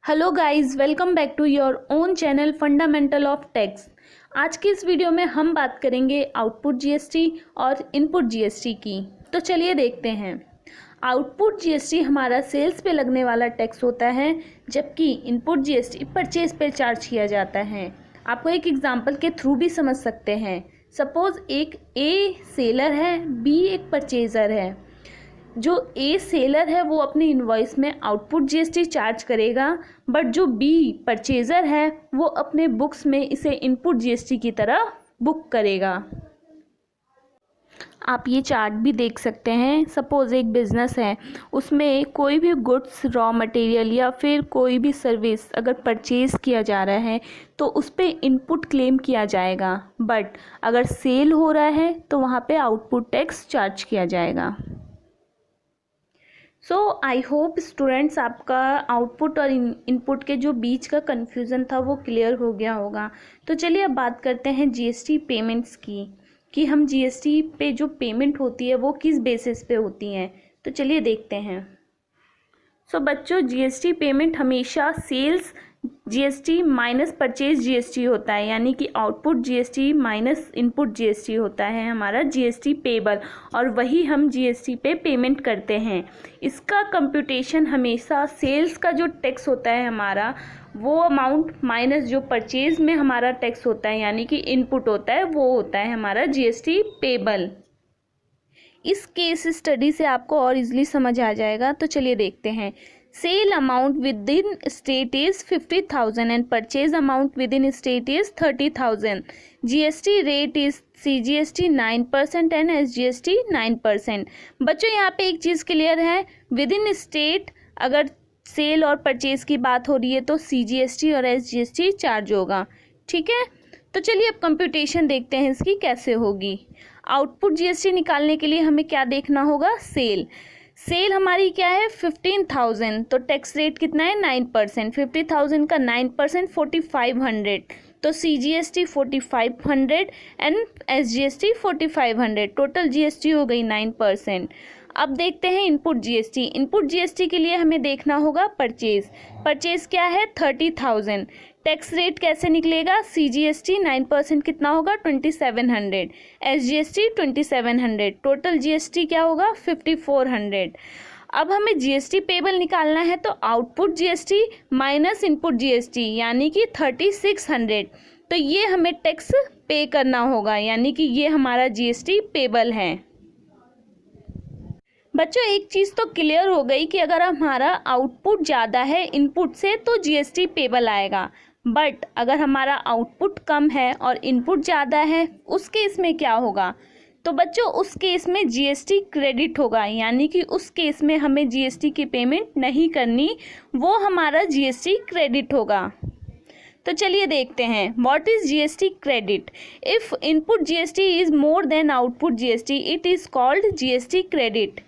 Hello guys, welcome back to your own channel fundamental of tax. आज की इस video में हम बात करेंगे आउटपुट जीएसटी और इनपुट जीएसटी की। तो चलिए देखते हैं। आउटपुट जीएसटी हमारा सेल्स पे लगने वाला टैक्स होता है, जबकि इनपुट जीएसटी परचेज पे चार्ज किया जाता है। आपको एक एग्जांपल के थ्रू भी समझ सकते हैं। सपोज एक ए सेलर है, बी एक परचेज़र है। जो ए सेलर है वो अपनी इनवॉइस में आउटपुट जीएसटी चार्ज करेगा, बट जो बी परचेज़र है वो अपने बुक्स में इसे इनपुट जीएसटी की तरह बुक करेगा। आप ये चार्ट भी देख सकते हैं। सपोज़ एक बिज़नेस है, उसमें कोई भी गुड्स, रॉ मटेरियल या फिर कोई भी सर्विस अगर परचेज़ किया जा रहा है तो उस पर इनपुट क्लेम किया जाएगा, बट अगर सेल हो रहा है तो वहाँ पे आउटपुट टैक्स चार्ज किया जाएगा। सो आई होप स्टूडेंट्स आपका आउटपुट और इनपुट के जो बीच का कन्फ्यूज़न था वो क्लियर हो गया होगा। तो चलिए अब बात करते हैं जीएसटी पेमेंट्स की, कि हम जीएसटी पे जो पेमेंट होती है वो किस बेसिस पे होती हैं। तो चलिए देखते हैं। सो बच्चों, जीएसटी पेमेंट हमेशा sales GST minus purchase GST होता है, यानी कि output GST minus input GST होता है हमारा जीएसटी पेबल, और वही हम जीएसटी पे पेमेंट करते हैं। इसका कंप्यूटेशन हमेशा सेल्स का जो टैक्स होता है हमारा, वो अमाउंट माइनस जो परचेज में हमारा टैक्स होता है यानी कि इनपुट होता है, वो होता है हमारा जीएसटी पेबल। इस केस स्टडी से आपको और इजीली समझ आ जाएगा। तो चलिए देखते हैं। Sale amount within state is 50,000 and purchase amount within state is 30,000। GST rate is CGST 9% and SGST 9%। बच्चों, यहाँ पे एक चीज़ क्लियर है, विद इन स्टेट अगर सेल और परचेज की बात हो रही है तो सीजीएसटी और एसजीएसटी चार्ज होगा। ठीक है, तो चलिए अब कंप्यूटेशन देखते हैं इसकी कैसे होगी। आउटपुट जीएसटी निकालने के लिए हमें क्या देखना होगा? सेल हमारी क्या है? 15,000। तो टैक्स रेट कितना है? 9%। 50,000 का 9% 4,500। तो CGST 4,500 and SGST 4,500। Total GST हो गई 9%। अब देखते हैं इनपुट जीएसटी। इनपुट जीएसटी के लिए हमें देखना होगा परचेज क्या है? 30,000। टैक्स रेट कैसे निकलेगा? सीजीएसटी 9% कितना होगा? 2,700। एसजीएसटी 2,700। टोटल जीएसटी क्या होगा? 5,400। अब हमें जीएसटी पेबल निकालना है, तो output GST minus input GST यानी कि 3,600। तो ये हमें टैक्स पे करना होगा, यानी कि ये हमारा जीएसटी पेबल है। बच्चों, एक चीज़ तो क्लियर हो गई कि अगर हमारा आउटपुट ज़्यादा है इनपुट से तो जीएसटी पेबल आएगा, बट अगर हमारा आउटपुट कम है और इनपुट ज़्यादा है उस केस में क्या होगा? तो बच्चों, उस केस में जीएसटी क्रेडिट होगा, यानी कि उस केस में हमें जीएसटी की पेमेंट नहीं करनी, वो हमारा जीएसटी क्रेडिट होगा। तो चलिए देखते हैं what is GST credit. If input GST is more than output GST it is called GST credit.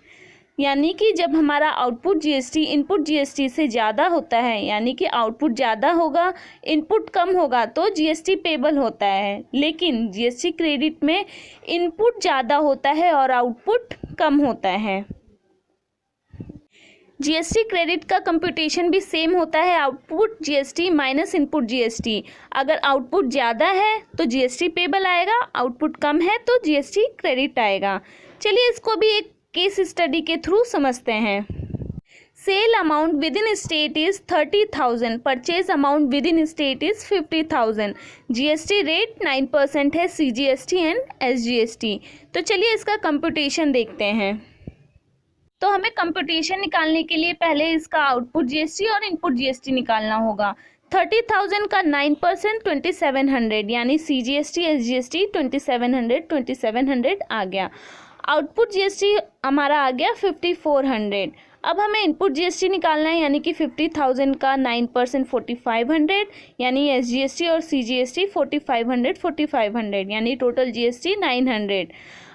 यानी कि जब हमारा आउटपुट जीएसटी इनपुट जीएसटी से ज़्यादा होता है, यानी कि आउटपुट ज़्यादा होगा इनपुट कम होगा, तो जीएसटी पेबल होता है। लेकिन जीएसटी क्रेडिट में इनपुट ज़्यादा होता है और आउटपुट कम होता है। जीएसटी क्रेडिट का कंप्यूटेशन भी सेम होता है, output GST minus input GST. अगर आउटपुट ज़्यादा है तो जीएसटी पेबल आएगा, आउटपुट कम है तो जीएसटी क्रेडिट आएगा। चलिए इसको भी एक केस स्टडी के थ्रू समझते हैं। Sale amount within state is 30,000, purchase amount within state is 50,000। GST rate 9% है, सीजीएसटी एंड एसजीएसटी। तो चलिए इसका कंप्यूटेशन देखते हैं। तो हमें कंप्यूटेशन निकालने के लिए पहले इसका आउटपुट जीएसटी और इनपुट जीएसटी निकालना होगा। 30,000 का 9% 2,700, यानी सीजीएसटी एसजीएसटी 2,700 आ गया। आउटपुट जीएसटी हमारा आ गया 5,400। अब हमें इनपुट जीएसटी निकालना है, यानी कि 50,000 का 9% 4,500, यानी एसजीएसटी और सीजीएसटी 4,500 यानी टोटल जीएसटी 900।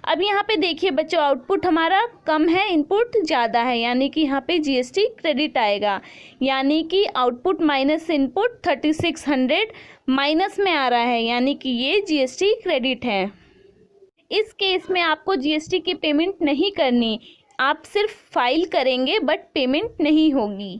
अब यहाँ पे देखिए बच्चों, आउटपुट हमारा कम है इनपुट ज़्यादा है, यानी कि यहाँ पे जीएसटी क्रेडिट आएगा, यानी कि आउटपुट माइनस इनपुट 3,600 माइनस में आ रहा है, यानी कि ये जीएसटी क्रेडिट है। इस केस में आपको जीएसटी की पेमेंट नहीं करनी, आप सिर्फ फाइल करेंगे बट पेमेंट नहीं होगी।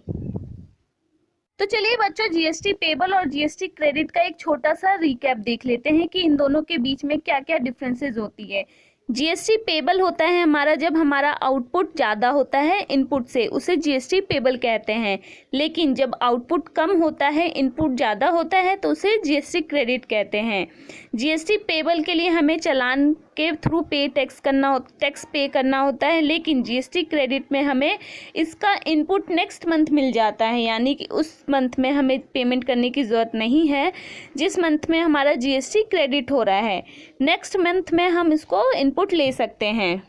तो चलिए बच्चों, जीएसटी पेबल और जीएसटी क्रेडिट का एक छोटा सा रिकैप देख लेते हैं कि इन दोनों के बीच में क्या क्या डिफरेंसेस होती है। जीएसटी पेबल होता है हमारा जब हमारा आउटपुट ज़्यादा होता है इनपुट से, उसे जीएसटी पेबल कहते हैं। लेकिन जब आउटपुट कम होता है, इनपुट ज़्यादा होता है, तो उसे जीएसटी क्रेडिट कहते हैं। जीएसटी पेबल के लिए हमें चालान के थ्रू टैक्स पे करना होता है, लेकिन जीएसटी क्रेडिट में हमें इसका इनपुट नेक्स्ट मंथ मिल जाता है, यानी कि उस मंथ में हमें पेमेंट करने की ज़रूरत नहीं है जिस मंथ में हमारा जीएसटी क्रेडिट हो रहा है। नेक्स्ट मंथ में हम इसको इनपुट ले सकते हैं।